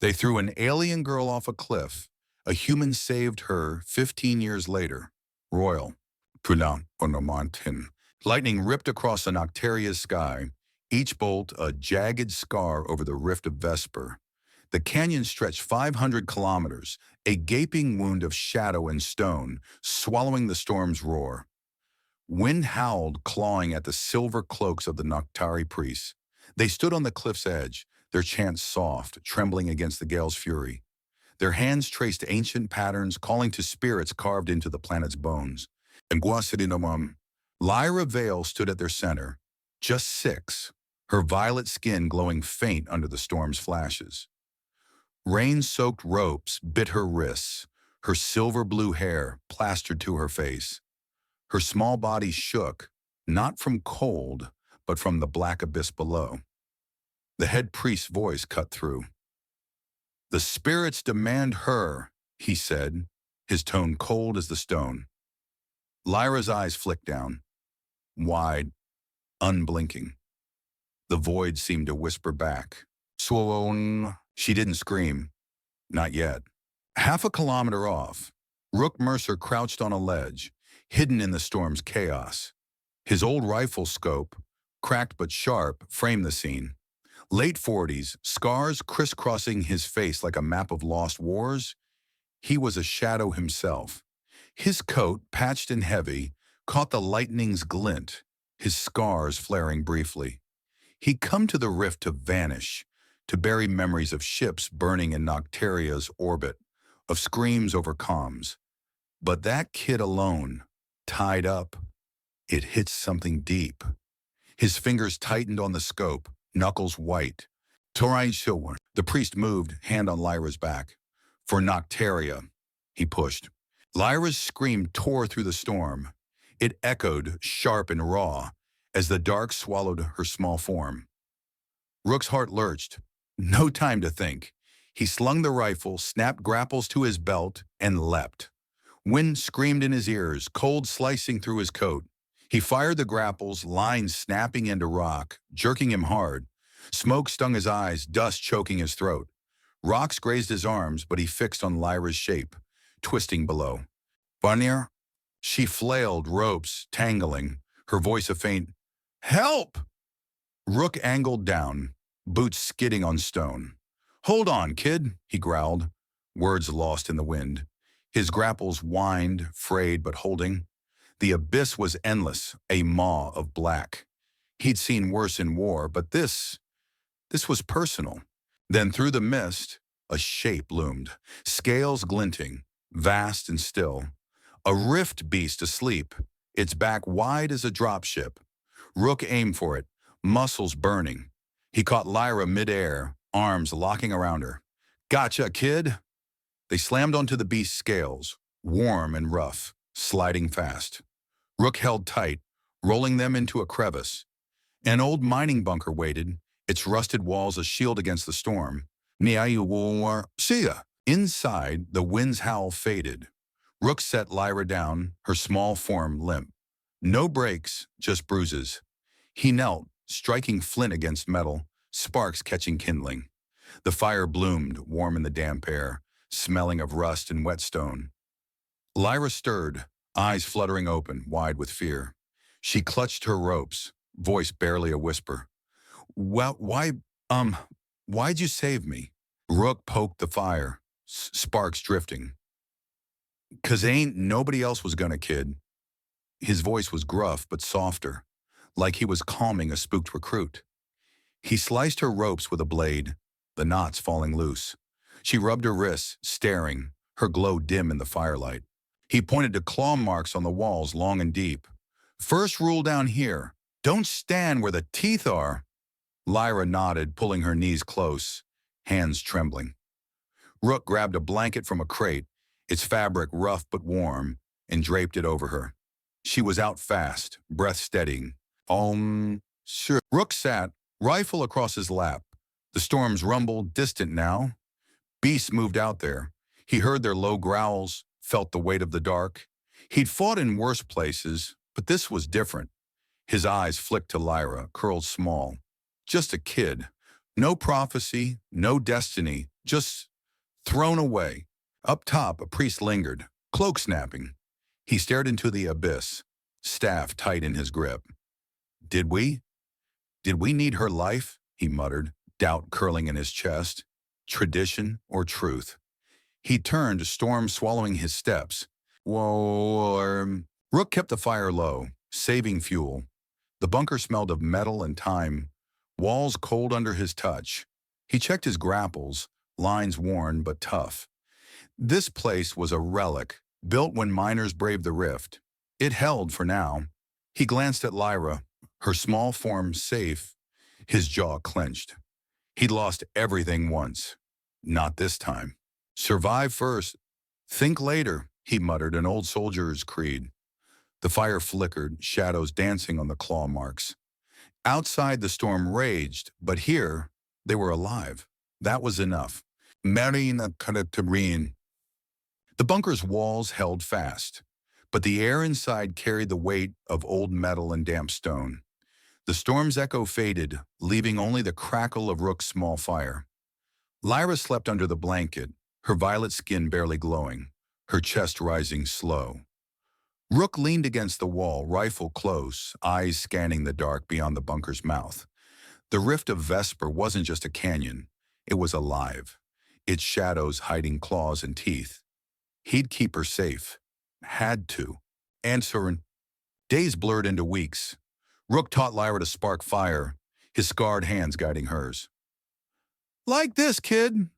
They threw an alien girl off a cliff. A human saved her 15 years later. Royal. Pulan on a mountain. Lightning ripped across the Noctaria's sky, each bolt a jagged scar over the Rift of Vesper. The canyon stretched 500 kilometers, a gaping wound of shadow and stone, swallowing the storm's roar. Wind howled, clawing at the silver cloaks of the Noctari priests. They stood on the cliff's edge, their chants soft, trembling against the gale's fury. Their hands traced ancient patterns, calling to spirits carved into the planet's bones. And Lyra Vale stood at their center, just 6, her violet skin glowing faint under the storm's flashes. Rain-soaked ropes bit her wrists, her silver-blue hair plastered to her face. Her small body shook, not from cold, but from the black abyss below. The head priest's voice cut through. "The spirits demand her," he said, his tone cold as the stone. Lyra's eyes flicked down, wide, unblinking. The void seemed to whisper back. "Swoon." She didn't scream. Not yet. Half a kilometer off, Rook Mercer crouched on a ledge, hidden in the storm's chaos. His old rifle scope, cracked but sharp, framed the scene. Late 40s, scars crisscrossing his face like a map of lost wars. He was a shadow himself. His coat, patched and heavy, caught the lightning's glint, his scars flaring briefly. He'd come to the rift to vanish, to bury memories of ships burning in Noctaria's orbit, of screams over comms. But that kid alone, tied up, it hit something deep. His fingers tightened on the scope, knuckles white. Torain Shilwar. The priest moved, hand on Lyra's back. "For Noctaria," he pushed. Lyra's scream tore through the storm. It echoed, sharp and raw, as the dark swallowed her small form. Rook's heart lurched. No time to think. He slung the rifle, snapped grapples to his belt, and leapt. Wind screamed in his ears, cold slicing through his coat. He fired the grapples, lines snapping into rock, jerking him hard. Smoke stung his eyes, dust choking his throat. Rocks grazed his arms, but he fixed on Lyra's shape, twisting below. "Barnier?" She flailed, ropes tangling, her voice a faint, "Help!" Rook angled down, boots skidding on stone. "Hold on, kid," he growled, words lost in the wind. His grapples whined, frayed but holding. The abyss was endless, a maw of black. He'd seen worse in war, but this was personal. Then through the mist, a shape loomed, scales glinting, vast and still. A rift beast asleep, its back wide as a dropship. Rook aimed for it, muscles burning. He caught Lyra midair, arms locking around her. "Gotcha, kid!" They slammed onto the beast's scales, warm and rough, sliding fast. Rook held tight, rolling them into a crevice. An old mining bunker waited, its rusted walls a shield against the storm. See ya! Inside, the wind's howl faded. Rook set Lyra down, her small form limp. No breaks, just bruises. He knelt, striking flint against metal, sparks catching kindling. The fire bloomed, warm in the damp air, smelling of rust and whetstone. Lyra stirred, eyes fluttering open, wide with fear. She clutched her ropes, voice barely a whisper. "Well, why'd you save me?" Rook poked the fire, sparks drifting. "'Cause ain't nobody else was gonna, kid." His voice was gruff but softer, like he was calming a spooked recruit. He sliced her ropes with a blade, the knots falling loose. She rubbed her wrists, staring, her glow dim in the firelight. He pointed to claw marks on the walls, long and deep. "First rule down here, don't stand where the teeth are." Lyra nodded, pulling her knees close, hands trembling. Rook grabbed a blanket from a crate, its fabric rough but warm, and draped it over her. She was out fast, breath steadying. Sure. Rook sat, rifle across his lap. The storms rumbled, distant now. Beasts moved out there. He heard their low growls, felt the weight of the dark. He'd fought in worse places, but this was different. His eyes flicked to Lyra, curled small. Just a kid. No prophecy, no destiny, Just thrown away. Up top, a priest lingered, cloak snapping. He stared into the abyss, staff tight in his grip. Did we? Did we need her life? He muttered, doubt curling in his chest. Tradition or truth? He turned, storm swallowing his steps. Whoa. Rook kept the fire low, saving fuel. The bunker smelled of metal and time, walls cold under his touch. He checked his grapples, lines worn but tough. This place was a relic, built when miners braved the rift. It held for now. He glanced at Lyra, her small form safe, his jaw clenched. He'd lost everything once. Not this time. Survive first. Think later, he muttered, an old soldier's creed. The fire flickered, shadows dancing on the claw marks. Outside, the storm raged, but here, they were alive. That was enough. Marina Karatarine. The bunker's walls held fast, but the air inside carried the weight of old metal and damp stone. The storm's echo faded, leaving only the crackle of Rook's small fire. Lyra slept under the blanket, her violet skin barely glowing, her chest rising slow. Rook leaned against the wall, rifle close, eyes scanning the dark beyond the bunker's mouth. The Rift of Vesper wasn't just a canyon, it was alive, its shadows hiding claws and teeth. He'd keep her safe. Had to. Answering. Days blurred into weeks. Rook taught Lyra to spark fire, his scarred hands guiding hers. Like this, kid.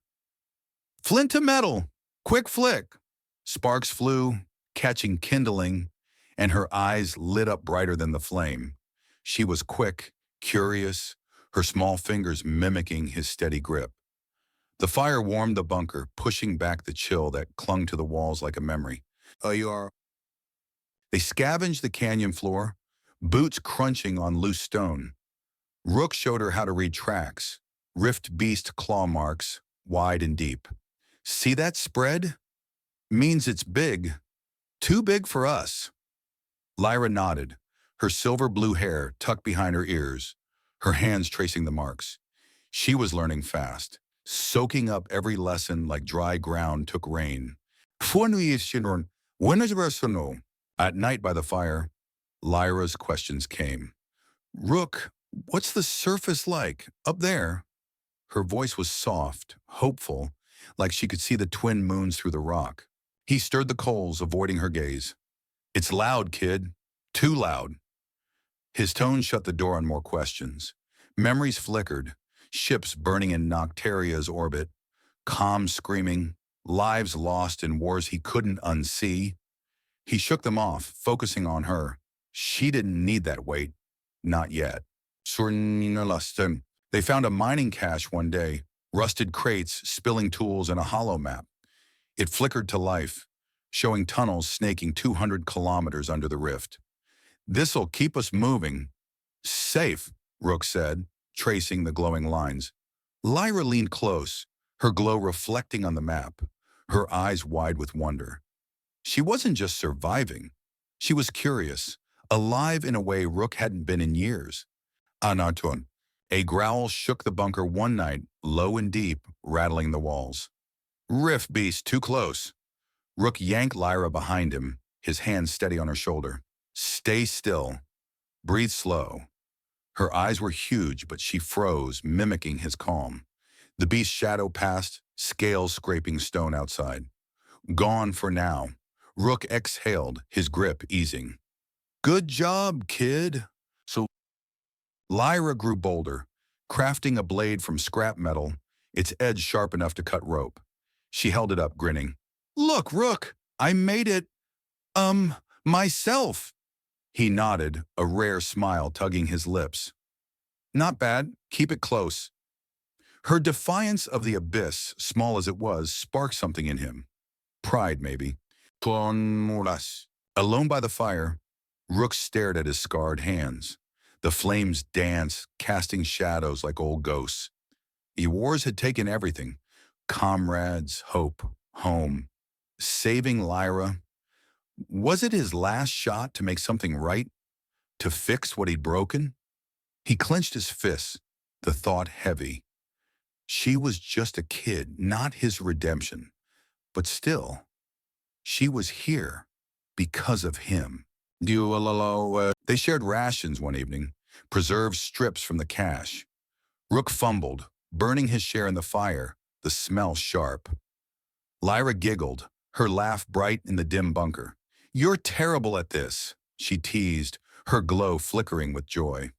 Flint to metal. Quick flick. Sparks flew, catching kindling, and her eyes lit up brighter than the flame. She was quick, curious, her small fingers mimicking his steady grip. The fire warmed the bunker, pushing back the chill that clung to the walls like a memory. They scavenged the canyon floor, boots crunching on loose stone. Rook showed her how to read tracks, rift beast claw marks, wide and deep. See that spread? Means it's big. Too big for us. Lyra nodded, her silver blue hair tucked behind her ears, her hands tracing the marks. She was learning fast, soaking up every lesson like dry ground took rain. At night by the fire, Lyra's questions came. Rook, what's the surface like, up there? Her voice was soft, hopeful, like she could see the twin moons through the rock. He stirred the coals, avoiding her gaze. It's loud, kid. Too loud. His tone shut the door on more questions. Memories flickered, ships burning in Noctaria's orbit, comms screaming, lives lost in wars he couldn't unsee. He shook them off, focusing on her. She didn't need that weight. Not yet. They found a mining cache one day, rusted crates, spilling tools, and a hollow map. It flickered to life, showing tunnels snaking 200 kilometers under the rift. This'll keep us moving. Safe, Rook said, tracing the glowing lines. Lyra leaned close, her glow reflecting on the map, her eyes wide with wonder. She wasn't just surviving. She was curious, alive in a way Rook hadn't been in years. Anaton. A growl shook the bunker one night, low and deep, rattling the walls. Rift beast, too close. Rook yanked Lyra behind him, his hand steady on her shoulder. Stay still. Breathe slow. Her eyes were huge, but she froze, mimicking his calm. The beast's shadow passed, scales scraping stone outside. Gone for now. Rook exhaled, his grip easing. Good job, kid. So Lyra grew bolder, crafting a blade from scrap metal, its edge sharp enough to cut rope. She held it up, grinning. Look, Rook, I made it, myself. He nodded, a rare smile tugging his lips. Not bad, keep it close. Her defiance of the abyss, small as it was, sparked something in him. Pride, maybe. Alone by the fire, Rook stared at his scarred hands. The flames danced, casting shadows like old ghosts. The wars had taken everything. Comrades, hope, home. Saving Lyra. Was it his last shot to make something right? To fix what he'd broken? He clenched his fists, the thought heavy. She was just a kid, not his redemption. But still, she was here because of him. They shared rations one evening, preserved strips from the cache. Rook fumbled, burning his share in the fire, the smell sharp. Lyra giggled, her laugh bright in the dim bunker. "You're terrible at this," she teased, her glow flickering with joy.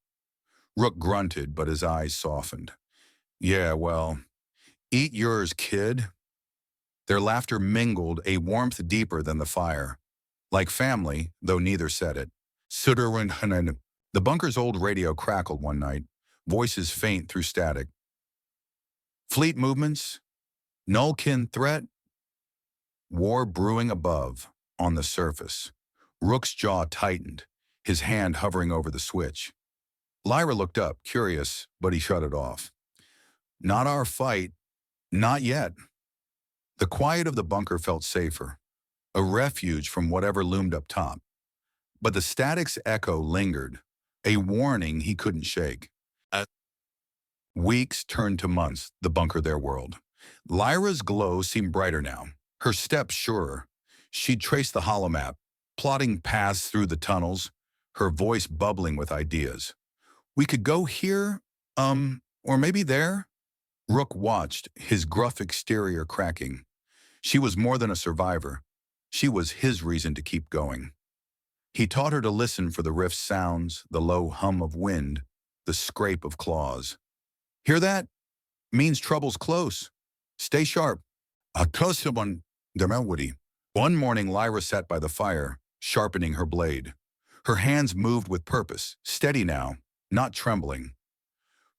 Rook grunted, but his eyes softened. "Yeah, well, eat yours, kid." Their laughter mingled, a warmth deeper than the fire. Like family, though neither said it. The bunker's old radio crackled one night, voices faint through static. Fleet movements, Nullkin threat, war brewing above, on the surface. Rook's jaw tightened, his hand hovering over the switch. Lyra looked up, curious, but he shut it off. Not our fight, not yet. The quiet of the bunker felt safer, a refuge from whatever loomed up top. But the static's echo lingered, a warning he couldn't shake. Weeks turned to months, the bunker their world. Lyra's glow seemed brighter now, her steps surer. She'd traced the holomap, plotting paths through the tunnels, her voice bubbling with ideas. "We could go here, or maybe there?" Rook watched, his gruff exterior cracking. She was more than a survivor. She was his reason to keep going. He taught her to listen for the rift's sounds, the low hum of wind, the scrape of claws. "Hear that? Means trouble's close. Stay sharp." One morning, Lyra sat by the fire, sharpening her blade. Her hands moved with purpose, steady now, not trembling.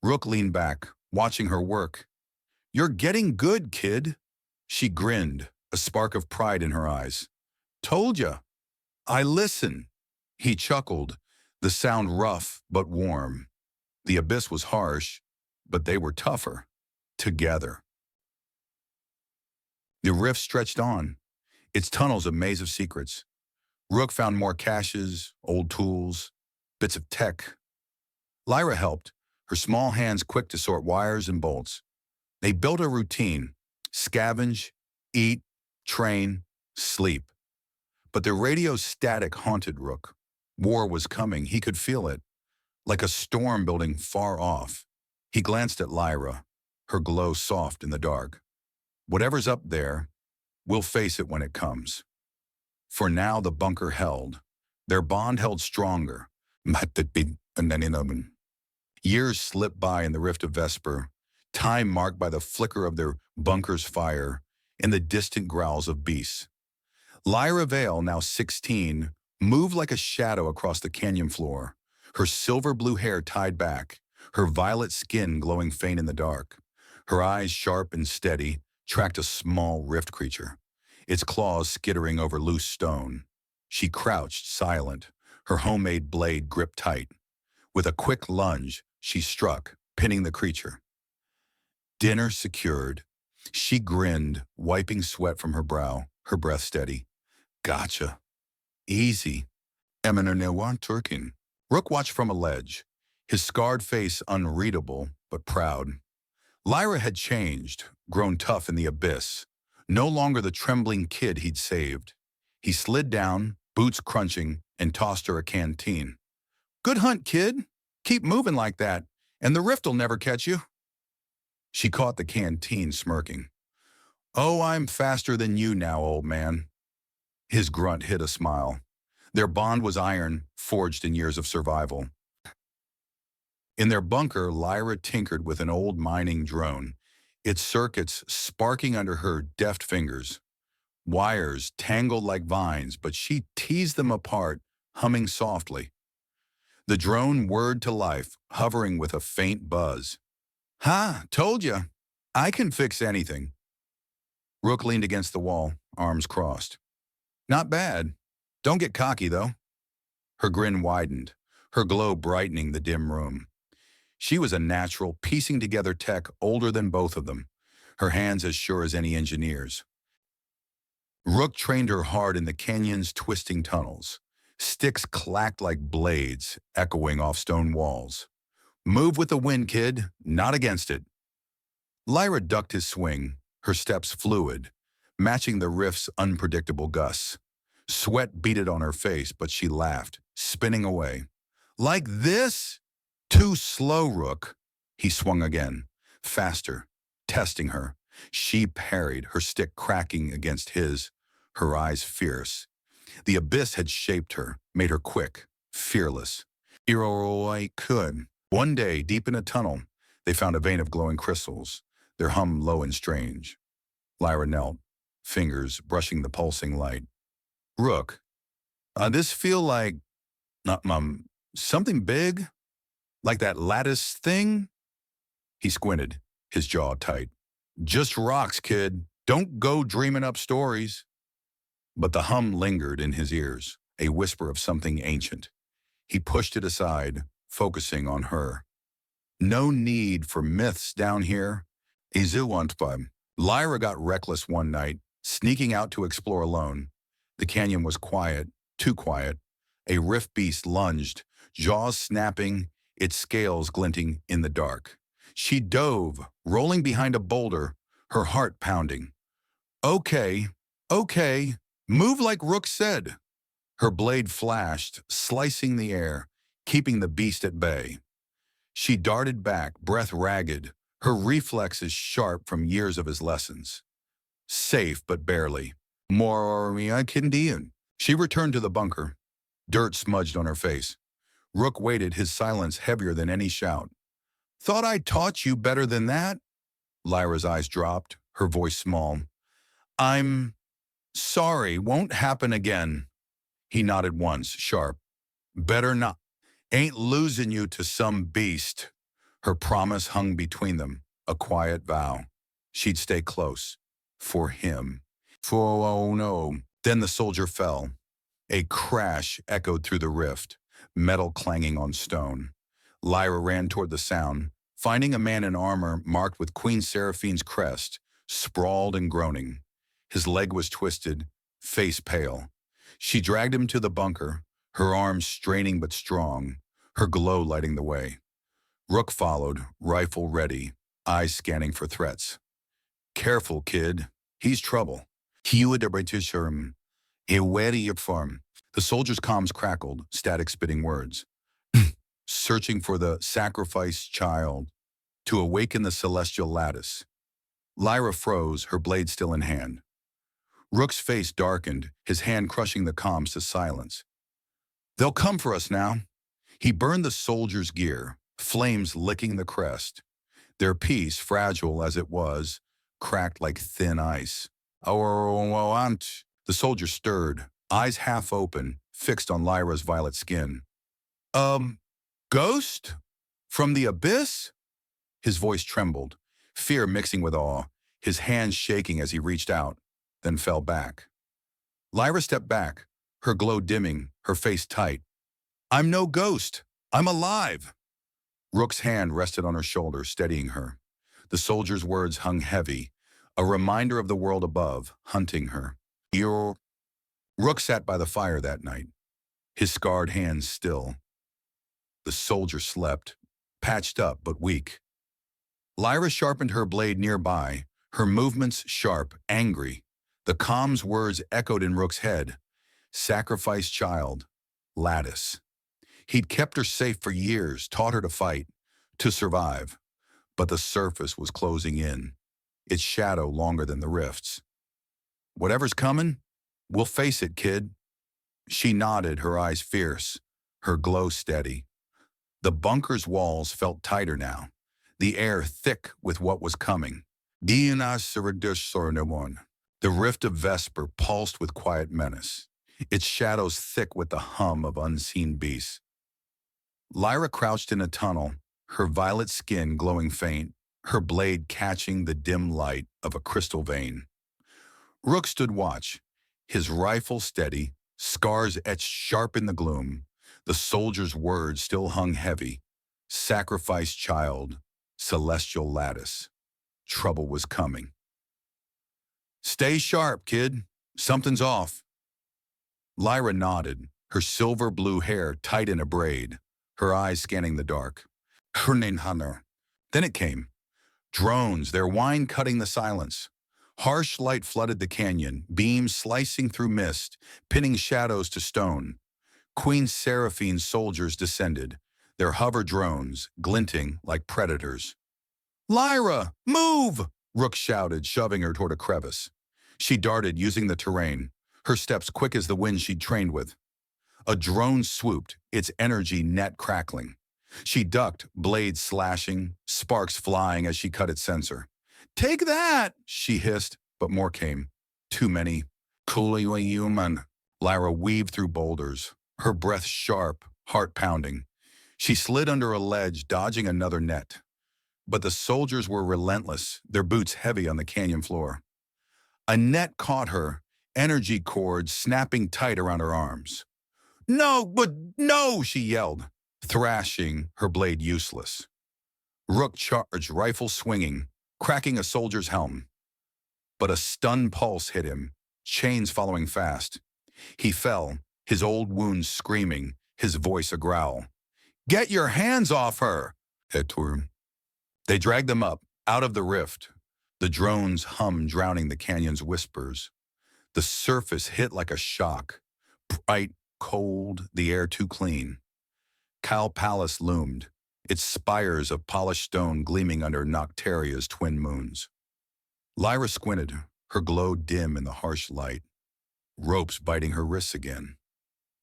Rook leaned back, watching her work. "You're getting good, kid." She grinned, a spark of pride in her eyes. "Told ya. I listen." He chuckled, the sound rough but warm. The abyss was harsh, but they were tougher, together. The rift stretched on, its tunnels a maze of secrets. Rook found more caches, old tools, bits of tech. Lyra helped, her small hands quick to sort wires and bolts. They built a routine: scavenge, eat, train, sleep. But the radio's static haunted Rook. War was coming, he could feel it, like a storm building far off. He glanced at Lyra, her glow soft in the dark. "Whatever's up there, we'll face it when it comes." For now, the bunker held. Their bond held stronger. Years slipped by in the Rift of Vesper, time marked by the flicker of their bunker's fire and the distant growls of beasts. Lyra Vale, now 16, moved like a shadow across the canyon floor, her silver blue hair tied back, her violet skin glowing faint in the dark. Her eyes, sharp and steady, tracked a small rift creature, its claws skittering over loose stone. She crouched, silent, her homemade blade gripped tight. With a quick lunge, she struck, pinning the creature. Dinner secured. She grinned, wiping sweat from her brow, her breath steady. "Gotcha. Easy." Turkin. Rook watched from a ledge, his scarred face unreadable but proud. Lyra had changed, grown tough in the abyss, no longer the trembling kid he'd saved. He slid down, boots crunching, and tossed her a canteen. "Good hunt, kid. Keep moving like that, and the rift'll never catch you." She caught the canteen, smirking. "Oh, I'm faster than you now, old man." His grunt hid a smile. Their bond was iron, forged in years of survival. In their bunker, Lyra tinkered with an old mining drone, its circuits sparking under her deft fingers. Wires tangled like vines, but she teased them apart, humming softly. The drone whirred to life, hovering with a faint buzz. "Ha, told ya. I can fix anything." Rook leaned against the wall, arms crossed. "Not bad. Don't get cocky, though." Her grin widened, her glow brightening the dim room. She was a natural, piecing together tech older than both of them, her hands as sure as any engineer's. Rook trained her hard in the canyon's twisting tunnels. Sticks clacked like blades, echoing off stone walls. "Move with the wind, kid, not against it." Lyra ducked his swing, her steps fluid, matching the rift's unpredictable gusts. Sweat beaded on her face, but she laughed, spinning away. Like this? Too slow, Rook. He swung again, faster, testing her. She parried, her stick cracking against his, her eyes fierce. The abyss had shaped her, made her quick, fearless. Iroi could. One day, deep in a tunnel, they found a vein of glowing crystals, their hum low and strange. Lyra knelt, fingers brushing the pulsing light. Rook, this feel like, something big? Like that lattice thing? He squinted, his jaw tight. Just rocks, kid. Don't go dreaming up stories. But the hum lingered in his ears, a whisper of something ancient. He pushed it aside, focusing on her. No need for myths down here. Izuwantpa. Lyra got reckless one night, sneaking out to explore alone. The canyon was quiet, too quiet. A rift beast lunged, jaws snapping, its scales glinting in the dark. She dove, rolling behind a boulder, her heart pounding. Okay, okay, move like Rook said. Her blade flashed, slicing the air, keeping the beast at bay. She darted back, breath ragged, her reflexes sharp from years of his lessons. Safe, but barely. More Kindian. She returned to the bunker, dirt smudged on her face. Rook waited, his silence heavier than any shout. Thought I taught you better than that? Lyra's eyes dropped, her voice small. I'm sorry, won't happen again. He nodded once, sharp. Better not. Ain't losing you to some beast. Her promise hung between them, a quiet vow. She'd stay close. For him. For, oh no. Then the soldier fell. A crash echoed through the rift, metal clanging on stone. Lyra ran toward the sound, finding a man in armor marked with Queen Seraphine's crest, sprawled and groaning. His leg was twisted, face pale. She dragged him to the bunker, her arms straining but strong, her glow lighting the way. Rook followed, rifle ready, eyes scanning for threats. Careful, kid. He's trouble. He would The soldier's comms crackled, static spitting words. Searching for the sacrificed child to awaken the celestial lattice. Lyra froze, her blade still in hand. Rook's face darkened, his hand crushing the comms to silence. They'll come for us now. He burned the soldier's gear, flames licking the crest. Their piece, fragile as it was, cracked like thin ice. The soldier stirred, eyes half open, fixed on Lyra's violet skin. Ghost? From the abyss? His voice trembled, fear mixing with awe, his hands shaking as he reached out, then fell back. Lyra stepped back, her glow dimming, her face tight. I'm no ghost. I'm alive. Rook's hand rested on her shoulder, steadying her. The soldier's words hung heavy, a reminder of the world above, hunting her. Rook sat by the fire that night, his scarred hands still. The soldier slept, patched up but weak. Lyra sharpened her blade nearby, her movements sharp, angry. The calm's words echoed in Rook's head. Sacrificed child, Lattice. He'd kept her safe for years, taught her to fight, to survive. But the surface was closing in, its shadow longer than the rifts. Whatever's coming, we'll face it, kid. She nodded, her eyes fierce, her glow steady. The bunker's walls felt tighter now, the air thick with what was coming. The Rift of Vesper pulsed with quiet menace, its shadows thick with the hum of unseen beasts. Lyra crouched in a tunnel, her violet skin glowing faint, her blade catching the dim light of a crystal vein. Rook stood watch, his rifle steady, scars etched sharp in the gloom. The soldier's words still hung heavy. Sacrificed child, celestial lattice. Trouble was coming. Stay sharp, kid. Something's off. Lyra nodded, her silver blue hair tight in a braid, her eyes scanning the dark. Then it came. Drones, their whine cutting the silence. Harsh light flooded the canyon, beams slicing through mist, pinning shadows to stone. Queen Seraphine's soldiers descended, their hover drones glinting like predators. "Lyra, move!" Rook shouted, shoving her toward a crevice. She darted, using the terrain, her steps quick as the wind she'd trained with. A drone swooped, its energy net crackling. She ducked, blades slashing, sparks flying as she cut its sensor. "Take that!" she hissed, but more came. Too many. "Coolly human." Lyra weaved through boulders, her breath sharp, heart pounding. She slid under a ledge, dodging another net. But the soldiers were relentless, their boots heavy on the canyon floor. A net caught her, energy cords snapping tight around her arms. "No, but no!" she yelled, thrashing, her blade useless. Rook charged, rifle swinging, cracking a soldier's helm. But a stunned pulse hit him, chains following fast. He fell, his old wounds screaming, his voice a growl. "Get your hands off her!" They dragged them up, out of the rift. The drones hummed, drowning the canyon's whispers. The surface hit like a shock. Bright, cold, the air too clean. Cal Palace loomed, its spires of polished stone gleaming under Noctaria's twin moons. Lyra squinted, her glow dim in the harsh light. Ropes biting her wrists again.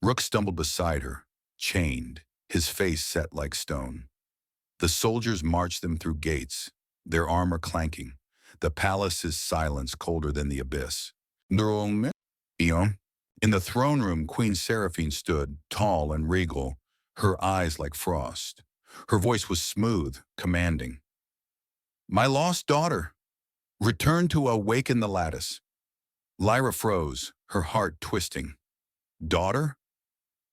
Rook stumbled beside her, chained, his face set like stone. The soldiers marched them through gates, their armor clanking, the palace's silence colder than the abyss. In the throne room, Queen Seraphine stood, tall and regal, her eyes like frost. Her voice was smooth, commanding. "My lost daughter, return to awaken the Lattice." Lyra froze, her heart twisting. Daughter?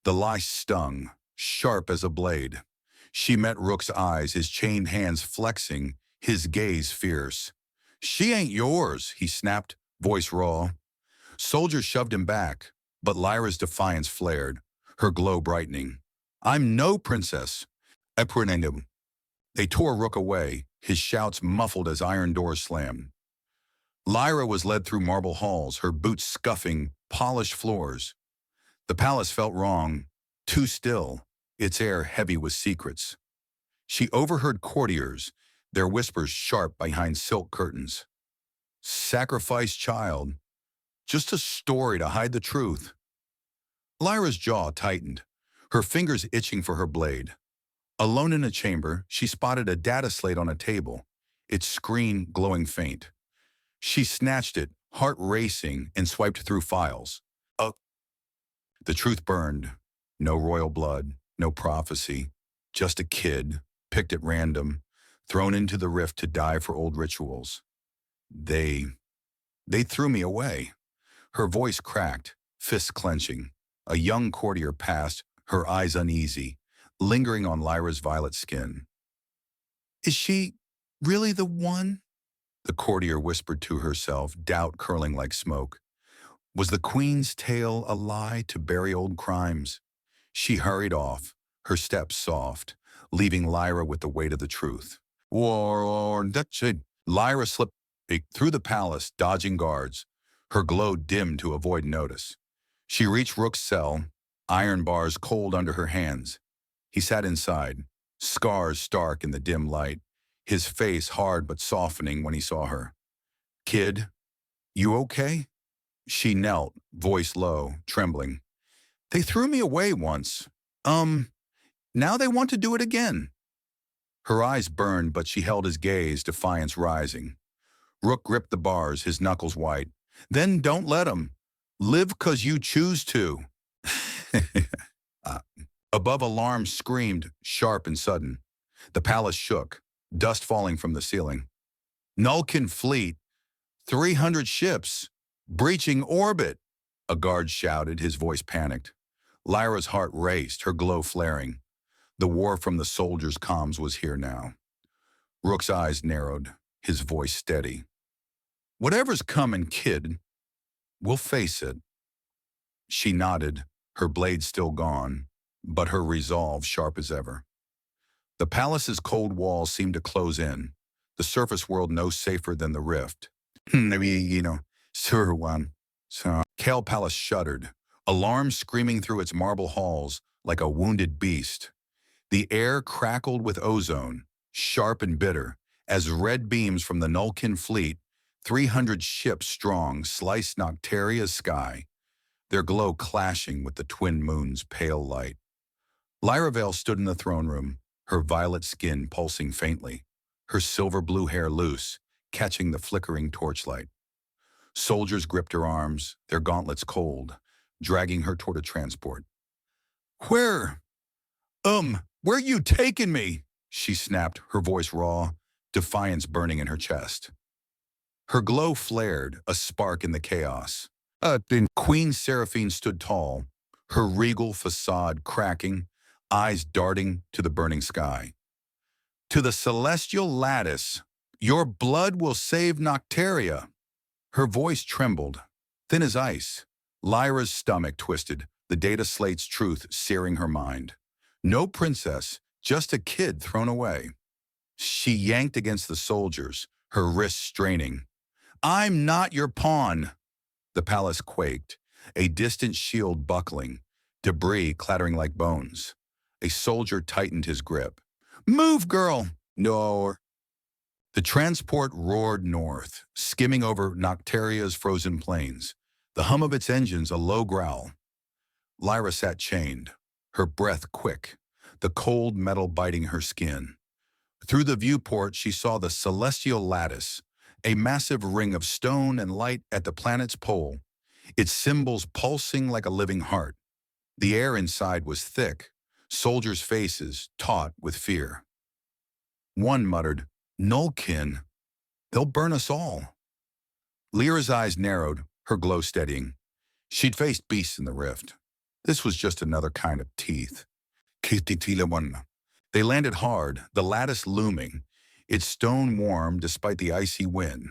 The lie stung, sharp as a blade. She met Rook's eyes, his chained hands flexing, his gaze fierce. "She ain't yours," he snapped, voice raw. Soldiers shoved him back, but Lyra's defiance flared, her glow brightening. "I'm no princess." They tore Rook away, his shouts muffled as iron doors slammed. Lyra was led through marble halls, her boots scuffing polished floors. The palace felt wrong, too still, its air heavy with secrets. She overheard courtiers, their whispers sharp behind silk curtains. Sacrificed child, just a story to hide the truth. Lyra's jaw tightened, her fingers itching for her blade. Alone in a chamber, she spotted a data slate on a table, its screen glowing faint. She snatched it, heart racing, and swiped through files. The truth burned. No royal blood, no prophecy, just a kid, picked at random, thrown into the rift to die for old rituals. They threw me away. Her voice cracked, fists clenching. A young courtier passed, her eyes uneasy, lingering on Lyra's violet skin. "Is she really the one?" The courtier whispered to herself, doubt curling like smoke. Was the queen's tale a lie to bury old crimes? She hurried off, her steps soft, leaving Lyra with the weight of the truth. Lyra slipped through the palace, dodging guards, her glow dimmed to avoid notice. She reached Rook's cell, iron bars cold under her hands. He sat inside, scars stark in the dim light, his face hard but softening when he saw her. "Kid, you okay?" She knelt, voice low, trembling. "They threw me away once. Now they want to do it again." Her eyes burned, but she held his gaze, defiance rising. Rook gripped the bars, his knuckles white. "Then don't let 'em. Live 'cause you choose to." Above, alarm screamed, sharp and sudden. The palace shook, dust falling from the ceiling. "Nullkin fleet, 300 ships, breaching orbit," a guard shouted, his voice panicked. Lyra's heart raced, her glow flaring. The war from the soldiers' comms was here now. Rook's eyes narrowed, his voice steady. "Whatever's coming, kid, we'll face it." She nodded, her blade still gone, but her resolve sharp as ever. The palace's cold walls seemed to close in, The surface world no safer than the rift. Maybe, Sir one. So, Kale Palace shuddered, alarm screaming through its marble halls like a wounded beast. The air crackled with ozone, sharp and bitter, as red beams from the Nullkin fleet, 300 ships strong, sliced Noctaria's sky, their glow clashing with the twin moon's pale light. Lyra stood in the throne room, her violet skin pulsing faintly, her silver blue hair loose, catching the flickering torchlight. Soldiers gripped her arms, their gauntlets cold, dragging her toward a transport. Where you taking me? She snapped, her voice raw, defiance burning in her chest. Her glow flared, a spark in the chaos. Then Queen Seraphine stood tall, her regal facade cracking, eyes darting to the burning sky. To the celestial lattice, your blood will save Noctaria. Her voice trembled, thin as ice. Lyra's stomach twisted, the data slate's truth searing her mind. No princess, just a kid thrown away. She yanked against the soldiers, her wrists straining. I'm not your pawn. The palace quaked, a distant shield buckling, debris clattering like bones. A soldier tightened his grip. Move, girl! No. The transport roared north, skimming over Noctaria's frozen plains, the hum of its engines a low growl. Lyra sat chained, her breath quick, the cold metal biting her skin. Through the viewport, she saw the celestial lattice, a massive ring of stone and light at the planet's pole, its symbols pulsing like a living heart. The air inside was thick, soldiers' faces taut with fear. One muttered, Nullkin, they'll burn us all. Lyra's eyes narrowed, her glow steadying. She'd faced beasts in the rift. This was just another kind of teeth. They landed hard, the lattice looming, its stone warm despite the icy wind.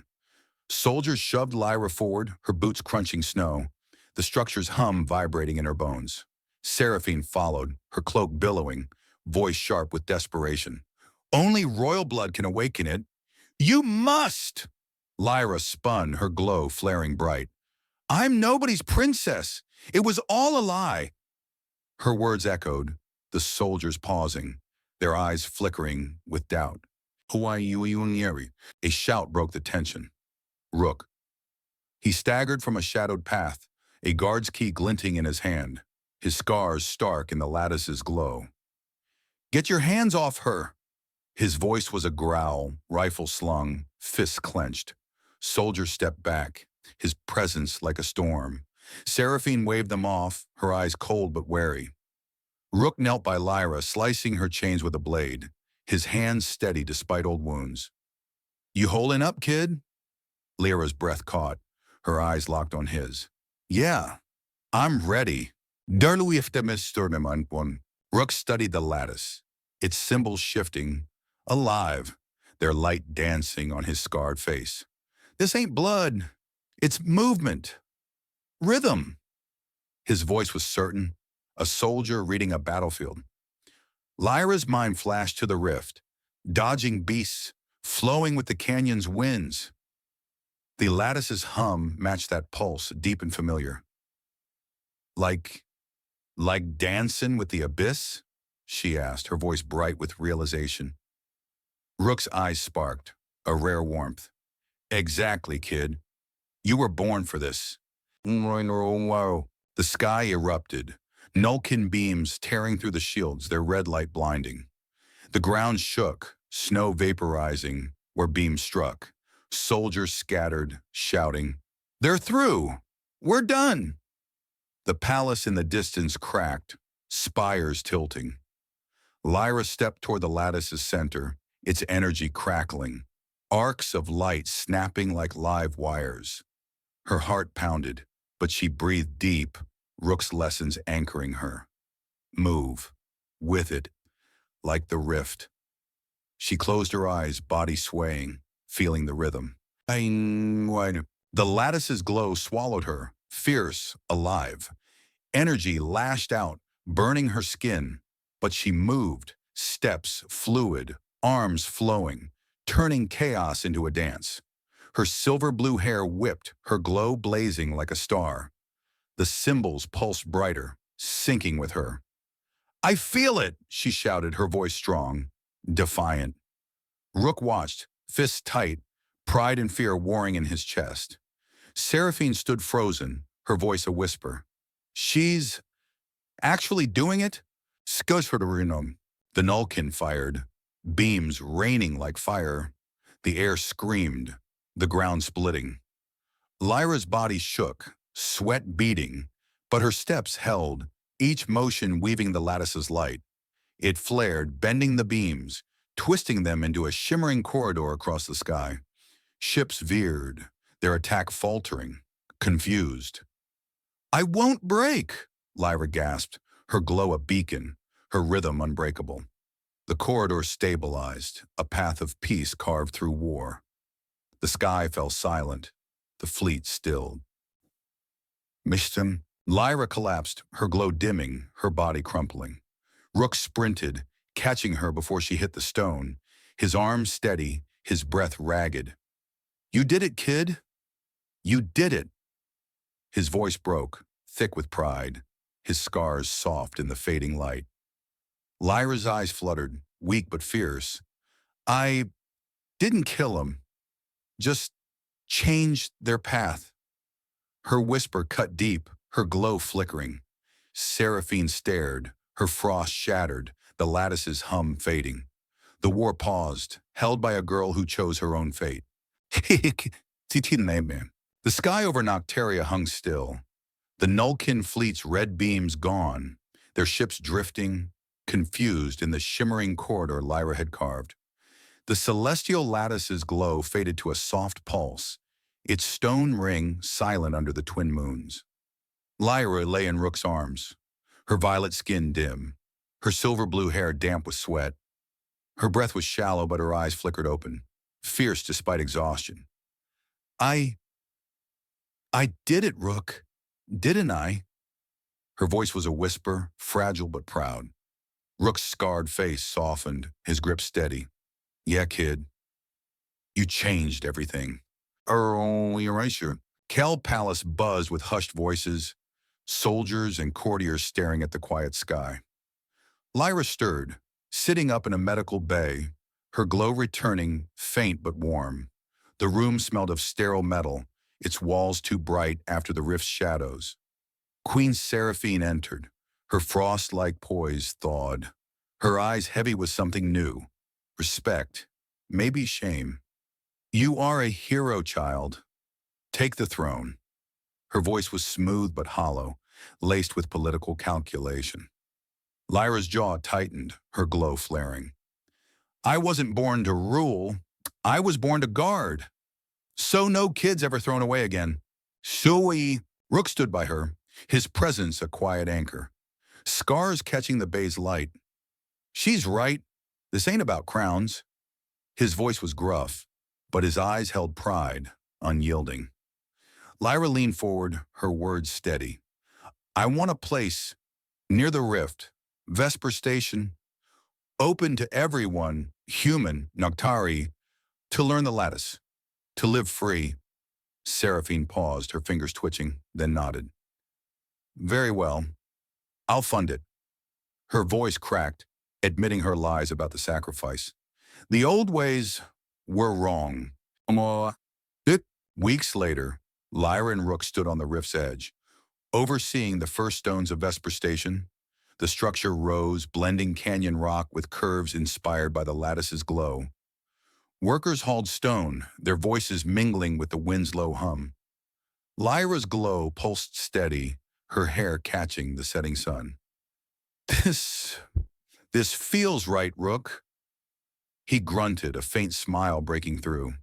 Soldiers shoved Lyra forward, her boots crunching snow, the structure's hum vibrating in her bones. Seraphine followed, her cloak billowing, voice sharp with desperation. Only royal blood can awaken it. You must! Lyra spun, her glow flaring bright. I'm nobody's princess. It was all a lie. Her words echoed, the soldiers pausing, their eyes flickering with doubt. A shout broke the tension. Rook. He staggered from a shadowed path, a guard's key glinting in his hand, his scars stark in the lattice's glow. Get your hands off her! His voice was a growl, rifle slung, fists clenched. Soldiers stepped back, his presence like a storm. Seraphine waved them off, her eyes cold but wary. Rook knelt by Lyra, slicing her chains with a blade, his hands steady despite old wounds. You holding up, kid? Lyra's breath caught, her eyes locked on his. Yeah, I'm ready. Rook studied the lattice, its symbols shifting, alive, their light dancing on his scarred face. This ain't blood, it's movement, rhythm. His voice was certain, a soldier reading a battlefield. Lyra's mind flashed to the rift, dodging beasts, flowing with the canyon's winds. The lattice's hum matched that pulse, deep and familiar. Like dancing with the abyss? She asked, her voice bright with realization. Rook's eyes sparked, a rare warmth. Exactly, kid. You were born for this. The sky erupted, Nullkin beams tearing through the shields, their red light blinding. The ground shook, snow vaporizing where beams struck. Soldiers scattered, shouting, They're through! We're done! The palace in the distance cracked, spires tilting. Lyra stepped toward the lattice's center, its energy crackling, arcs of light snapping like live wires. Her heart pounded, but she breathed deep, Rook's lessons anchoring her. Move, with it, like the rift. She closed her eyes, body swaying, feeling the rhythm. The lattice's glow swallowed her, fierce, alive. Energy lashed out, burning her skin, but she moved, steps fluid, arms flowing, turning chaos into a dance. Her silver-blue hair whipped, her glow blazing like a star. The symbols pulsed brighter, syncing with her. "I feel it!" she shouted, her voice strong, defiant. Rook watched, fists tight, pride and fear warring in his chest. Seraphine stood frozen, her voice a whisper. "She's actually doing it?" Skoshforderinum. The Nullkin fired, beams raining like fire. The air screamed, the ground splitting. Lyra's body shook, sweat beading, but her steps held, each motion weaving the lattice's light. It flared, bending the beams, twisting them into a shimmering corridor across the sky. Ships veered, their attack faltering, confused. "I won't break!" Lyra gasped, her glow a beacon, her rhythm unbreakable. The corridor stabilized, a path of peace carved through war. The sky fell silent, the fleet stilled. Mishtim, Lyra collapsed, her glow dimming, her body crumpling. Rook sprinted, catching her before she hit the stone, his arms steady, his breath ragged. "You did it, kid. You did it." His voice broke, thick with pride, his scars soft in the fading light. Lyra's eyes fluttered, weak but fierce. "I didn't kill him, just changed their path." Her whisper cut deep, her glow flickering. Seraphine stared, her frost shattered, the lattice's hum fading. The war paused, held by a girl who chose her own fate. The sky over Noctaria hung still. The Nullkin fleet's red beams gone, their ships drifting, confused in the shimmering corridor Lyra had carved. The celestial lattice's glow faded to a soft pulse, its stone ring silent under the twin moons. Lyra lay in Rook's arms, her violet skin dim, her silver-blue hair damp with sweat. Her breath was shallow, but her eyes flickered open, fierce despite exhaustion. I did it, Rook, didn't I?" Her voice was a whisper, fragile but proud. Rook's scarred face softened, his grip steady. "Yeah, kid. You changed everything." "Oh, you're right, sure." Kel Palace buzzed with hushed voices, soldiers and courtiers staring at the quiet sky. Lyra stirred, sitting up in a medical bay, her glow returning, faint but warm. The room smelled of sterile metal, its walls too bright after the rift's shadows. Queen Seraphine entered, her frost-like poise thawed, her eyes heavy with something new. Respect, maybe shame. "You are a hero, child. Take the throne." Her voice was smooth but hollow, laced with political calculation. Lyra's jaw tightened, her glow flaring. "I wasn't born to rule. I was born to guard. So no kids ever thrown away again." Rook stood by her, his presence a quiet anchor. Scars catching the bay's light. "She's right. This ain't about crowns." His voice was gruff, but his eyes held pride, unyielding. Lyra leaned forward, her words steady. "I want a place near the Rift, Vesper Station, open to everyone, human, Noctari, to learn the Lattice, to live free." Seraphine paused, her fingers twitching, then nodded. "Very well. I'll fund it." Her voice cracked, admitting her lies about the sacrifice. "The old ways were wrong." Weeks later, Lyra and Rook stood on the rift's edge, overseeing the first stones of Vesper Station. The structure rose, blending canyon rock with curves inspired by the lattice's glow. Workers hauled stone, their voices mingling with the wind's low hum. Lyra's glow pulsed steady, her hair catching the setting sun. This feels right, Rook." He grunted, a faint smile breaking through.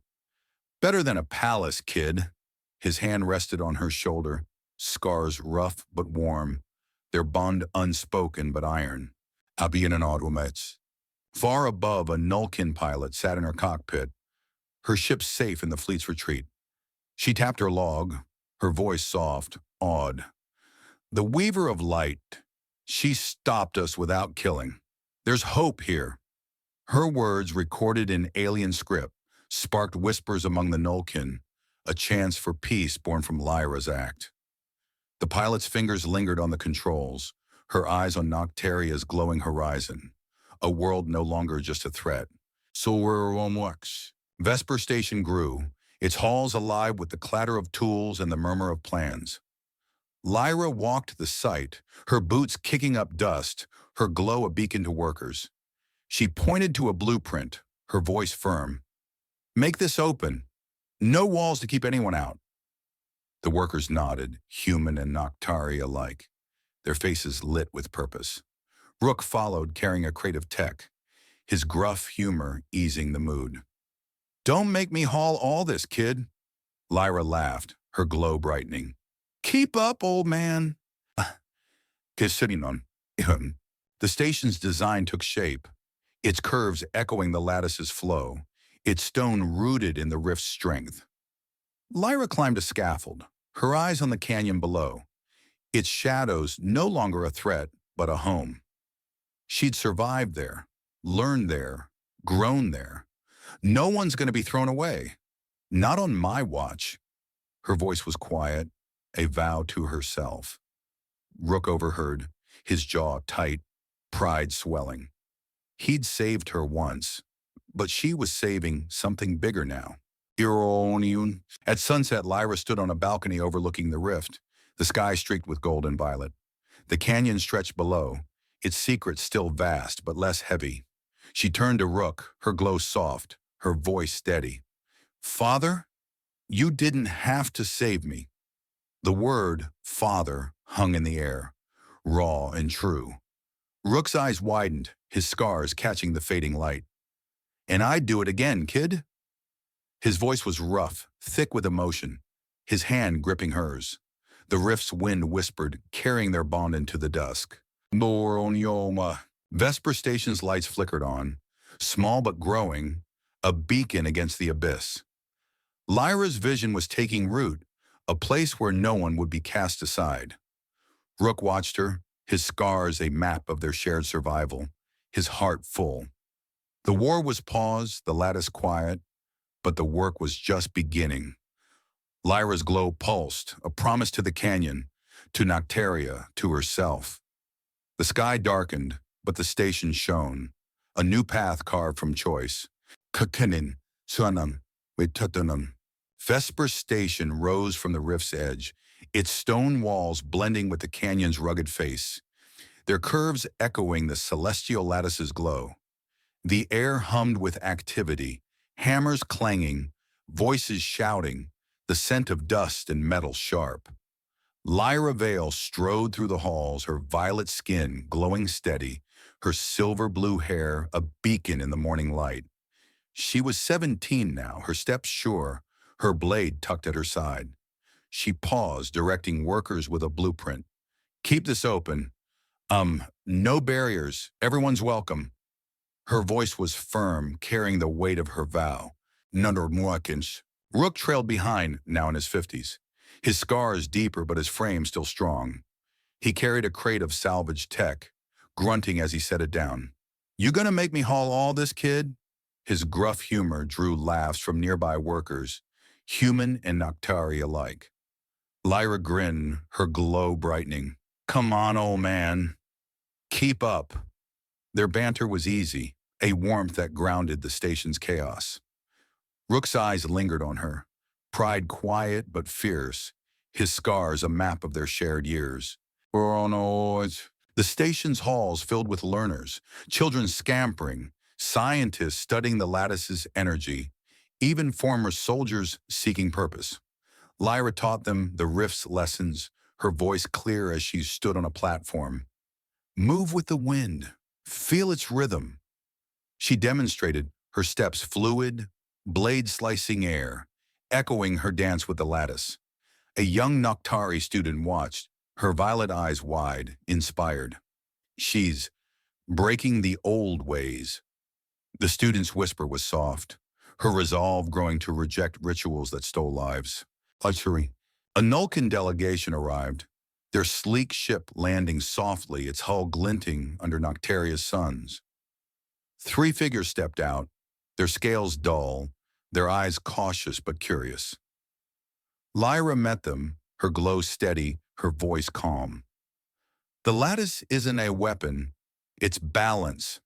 "Better than a palace, kid." His hand rested on her shoulder, scars rough but warm, their bond unspoken but iron. "I'll be in an automats." Far above, a Nullkin pilot sat in her cockpit, her ship safe in the fleet's retreat. She tapped her log, her voice soft, awed. "The Weaver of Light, she stopped us without killing. There's hope here." Her words recorded in alien script, sparked whispers among the Nullkin, a chance for peace born from Lyra's act. The pilot's fingers lingered on the controls, her eyes on Noctaria's glowing horizon, a world no longer just a threat. So we're on wax. Vesper Station grew, its halls alive with the clatter of tools and the murmur of plans. Lyra walked the site, her boots kicking up dust, her glow a beacon to workers. She pointed to a blueprint, her voice firm. Make this open. No walls to keep anyone out. The workers nodded, human and Noctaria alike, their faces lit with purpose. Rook followed, carrying a crate of tech, his gruff humor easing the mood. Don't make me haul all this, kid. Lyra laughed, her glow brightening. Keep up, old man. Sitting on. The station's design took shape, its curves echoing the lattice's flow, its stone rooted in the rift's strength. Lyra climbed a scaffold, her eyes on the canyon below, its shadows no longer a threat, but a home. She'd survived there, learned there, grown there. No one's going to be thrown away. Not on my watch. Her voice was quiet, a vow to herself. Rook overheard, his jaw tight, pride swelling. He'd saved her once, but she was saving something bigger now. Ironiun. At sunset, Lyra stood on a balcony overlooking the rift, the sky streaked with gold and violet. The canyon stretched below, its secrets still vast but less heavy. She turned to Rook, her glow soft, her voice steady. Father, you didn't have to save me. The word father hung in the air, raw and true. Rook's eyes widened, his scars catching the fading light. And I'd do it again, kid. His voice was rough, thick with emotion, his hand gripping hers. The rift's wind whispered, carrying their bond into the dusk. Noronyoma. Vesper Station's lights flickered on, small but growing, a beacon against the abyss. Lyra's vision was taking root, a place where no one would be cast aside. Rook watched her, his scars a map of their shared survival, his heart full. The war was paused, the lattice quiet, but the work was just beginning. Lyra's glow pulsed, a promise to the canyon, to Noctaria, to herself. The sky darkened, but the station shone, a new path carved from choice. Kakinin, Suanam, Wetatanam. Vesper Station rose from the rift's edge, its stone walls blending with the canyon's rugged face, their curves echoing the celestial lattice's glow. The air hummed with activity, hammers clanging, voices shouting, the scent of dust and metal sharp. Lyra Vale strode through the halls, her violet skin glowing steady, her silver blue hair a beacon in the morning light. She was 17 now, her steps sure, her blade tucked at her side. She paused, directing workers with a blueprint. Keep this open. No barriers, everyone's welcome. Her voice was firm, carrying the weight of her vow. None or Muakins. Rook trailed behind, now in his 50s. His scars deeper, but his frame still strong. He carried a crate of salvaged tech, grunting as he set it down. You gonna make me haul all this, kid? His gruff humor drew laughs from nearby workers, human and Noctaria alike. Lyra grinned, her glow brightening. Come on, old man. Keep up. Their banter was easy, a warmth that grounded the station's chaos. Rook's eyes lingered on her, pride quiet but fierce, his scars a map of their shared years. The station's halls filled with learners, children scampering, scientists studying the lattice's energy, even former soldiers seeking purpose. Lyra taught them the rift's lessons, her voice clear as she stood on a platform. Move with the wind, feel its rhythm. She demonstrated, her steps fluid, blade slicing air, echoing her dance with the lattice. A young Noctari student watched, her violet eyes wide, inspired. She's breaking the old ways. The student's whisper was soft, her resolve growing to reject rituals that stole lives. Luxury. A Nullkin delegation arrived, their sleek ship landing softly, its hull glinting under Noctaria's suns. 3 figures stepped out, their scales dull, their eyes cautious but curious. Lyra met them, her glow steady, her voice calm. The lattice isn't a weapon, it's balance.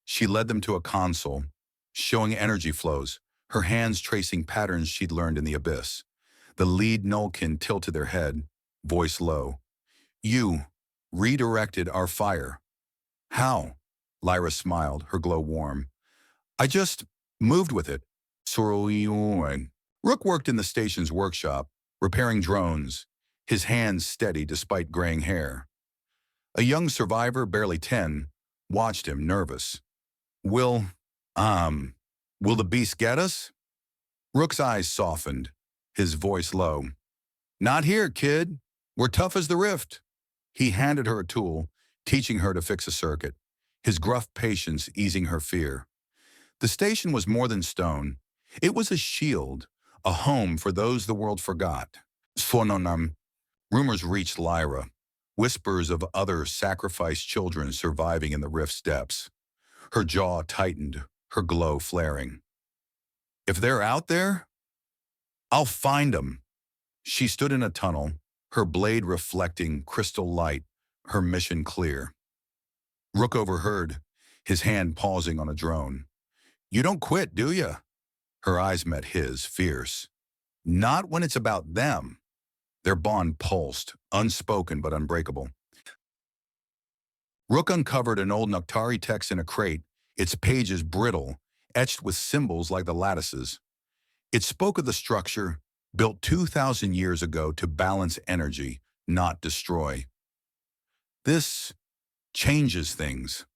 She led them to a console, showing energy flows, her hands tracing patterns she'd learned in the abyss. The lead Nullkin tilted their head, voice low. You redirected our fire. How? Lyra smiled, her glow warm. I just moved with it. Soroyoing. Rook worked in the station's workshop, repairing drones, his hands steady despite graying hair. A young survivor, barely 10, watched him, nervous. Will, will the beast get us? Rook's eyes softened, his voice low. Not here, kid. We're tough as the Rift. He handed her a tool, teaching her to fix a circuit, his gruff patience easing her fear. The station was more than stone. It was a shield, a home for those the world forgot. Svononam. Rumors reached Lyra, whispers of other sacrificed children surviving in the Rift's depths. Her jaw tightened, her glow flaring. If they're out there, I'll find them. She stood in a tunnel, her blade reflecting crystal light, her mission clear. Rook overheard, his hand pausing on a drone. You don't quit, do you? Her eyes met his, fierce. Not when it's about them. Their bond pulsed, unspoken but unbreakable. Rook uncovered an old Noctaria text in a crate, its pages brittle, etched with symbols like the lattices. It spoke of the structure, built 2,000 years ago to balance energy, not destroy. This changes things,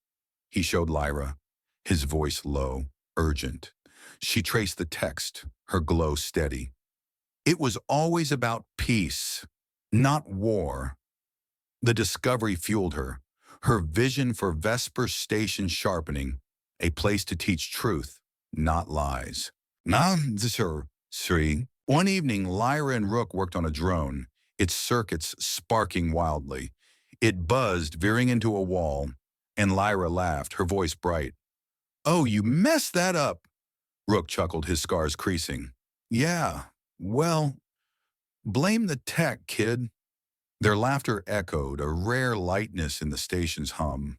he showed Lyra, his voice low, urgent. She traced the text, her glow steady. It was always about peace, not war. The discovery fueled her vision for Vesper Station sharpening, a place to teach truth, not lies. Sri. One evening, Lyra and Rook worked on a drone, its circuits sparking wildly. It buzzed, veering into a wall, and Lyra laughed, her voice bright. Oh, you messed that up! Rook chuckled, his scars creasing. Yeah, well, blame the tech, kid. Their laughter echoed, a rare lightness in the station's hum.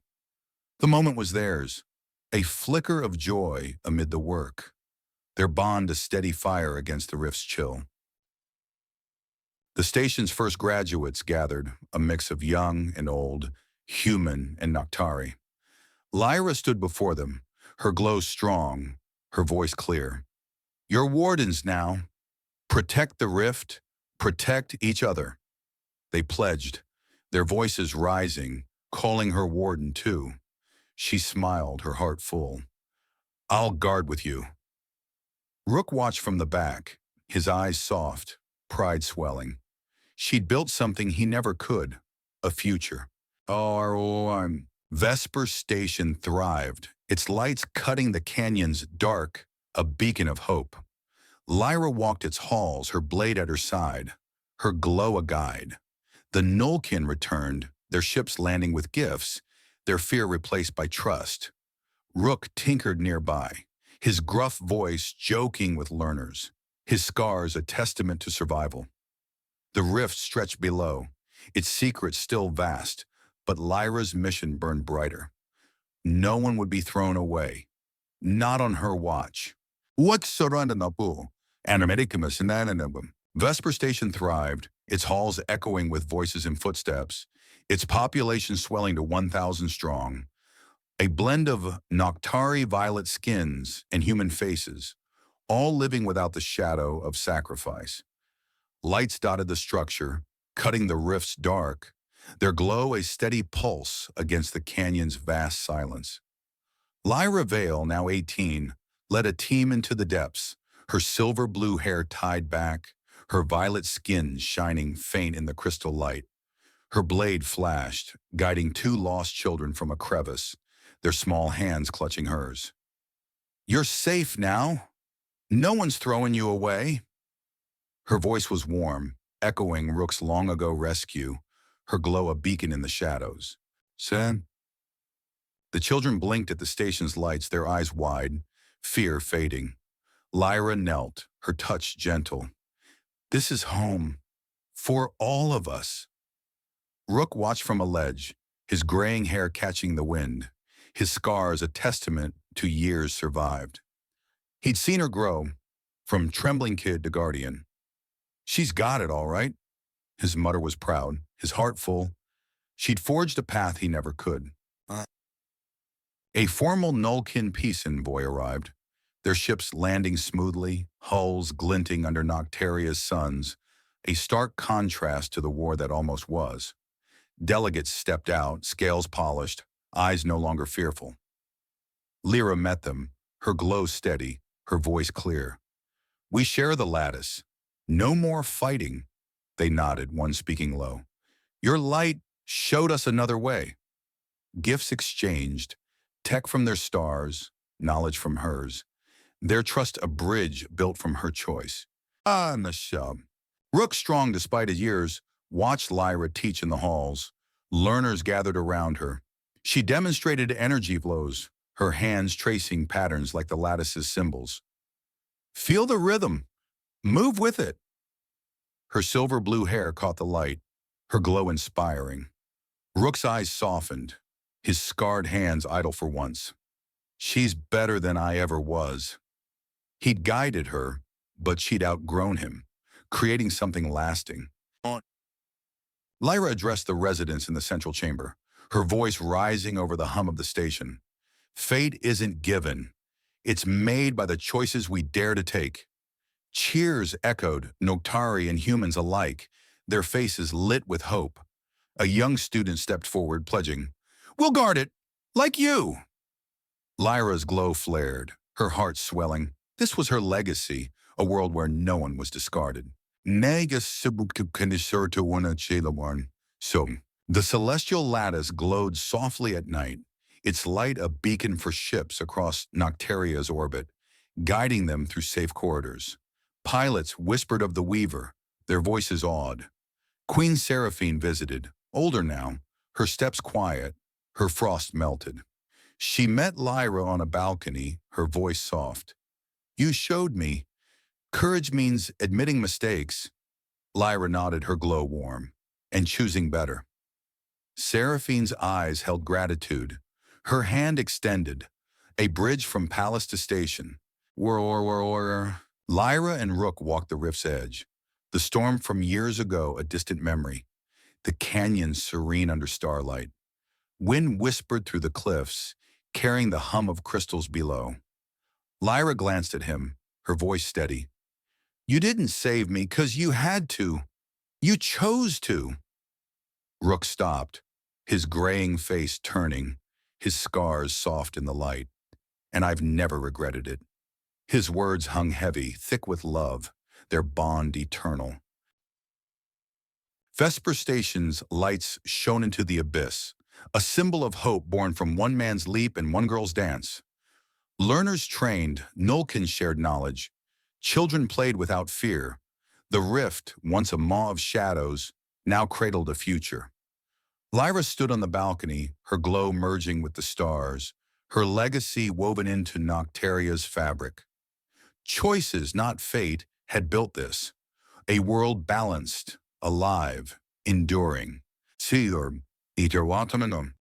The moment was theirs, a flicker of joy amid the work, their bond a steady fire against the Rift's chill. The station's first graduates gathered, a mix of young and old, human and Noctari. Lyra stood before them, her glow strong, her voice clear. You're wardens now. Protect the Rift, protect each other. They pledged, their voices rising, calling her warden too. She smiled, her heart full. I'll guard with you. Rook watched from the back, his eyes soft, pride swelling. She'd built something he never could, a future. Vesper Station thrived, its lights cutting the canyon's dark, a beacon of hope. Lyra walked its halls, her blade at her side, her glow a guide. The Nullkin returned, their ships landing with gifts, their fear replaced by trust. Rook tinkered nearby, his gruff voice joking with learners, his scars a testament to survival. The rift stretched below, its secrets still vast, but Lyra's mission burned brighter. No one would be thrown away, not on her watch. What's Sorandanapu? Animedicamus and Ananabum. Vesper Station thrived, its halls echoing with voices and footsteps, its population swelling to 1,000 strong. A blend of Noctari violet skins and human faces, all living without the shadow of sacrifice. Lights dotted the structure, cutting the rift's dark, their glow a steady pulse against the canyon's vast silence. Lyra Vale, now 18, led a team into the depths, her silver blue hair tied back, her violet skin shining faint in the crystal light. Her blade flashed, guiding 2 lost children from a crevice, their small hands clutching hers. You're safe now. No one's throwing you away. Her voice was warm, echoing Rook's long-ago rescue, her glow a beacon in the shadows. Sen? The children blinked at the station's lights, their eyes wide, fear fading. Lyra knelt, her touch gentle. This is home. For all of us. Rook watched from a ledge, his graying hair catching the wind, his scars a testament to years survived. He'd seen her grow, from trembling kid to guardian. She's got it, all right. His mother was proud, his heart full. She'd forged a path he never could. A formal Nullkin peace envoy arrived, their ships landing smoothly, hulls glinting under Noctaria's suns, a stark contrast to the war that almost was. Delegates stepped out, scales polished, eyes no longer fearful. Lyra met them, her glow steady, her voice clear. We share the Lattice. No more fighting. They nodded, one speaking low. Your light showed us another way. Gifts exchanged, tech from their stars, knowledge from hers. Their trust a bridge built from her choice. Nashab. Rook, strong despite his years, watched Lyra teach in the halls. Learners gathered around her. She demonstrated energy flows, her hands tracing patterns like the Lattice's symbols. Feel the rhythm. Move with it. Her silver blue hair caught the light, her glow inspiring. Rook's eyes softened, his scarred hands idle for once. She's better than I ever was. He'd guided her, but she'd outgrown him, creating something lasting. Lyra addressed the residents in the central chamber, her voice rising over the hum of the station. Fate isn't given. It's made by the choices we dare to take. Cheers echoed, Noctaria and humans alike, their faces lit with hope. A young student stepped forward, pledging, We'll guard it, like you. Lyra's glow flared, her heart swelling. This was her legacy, a world where no one was discarded. So, the celestial lattice glowed softly at night, its light a beacon for ships across Noctaria's orbit, guiding them through safe corridors. Pilots whispered of the Weaver, their voices awed. Queen Seraphine visited, older now, her steps quiet, her frost melted. She met Lyra on a balcony, her voice soft. You showed me. Courage means admitting mistakes. Lyra nodded, her glow warm, and choosing better. Seraphine's eyes held gratitude, her hand extended, a bridge from palace to station. Lyra and Rook walked the rift's edge, the storm from years ago a distant memory, the canyon serene under starlight. Wind whispered through the cliffs, carrying the hum of crystals below. Lyra glanced at him, her voice steady. You didn't save me 'cause you had to. You chose to. Rook stopped, his graying face turning, his scars soft in the light. And I've never regretted it. His words hung heavy, thick with love, their bond eternal. Vesper Station's lights shone into the abyss, a symbol of hope born from one man's leap and one girl's dance. Learners trained, Nullkin shared knowledge. Children played without fear. The rift, once a maw of shadows, now cradled a future. Lyra stood on the balcony, her glow merging with the stars, her legacy woven into Noctaria's fabric. Choices, not fate, had built this. A world balanced, alive, enduring.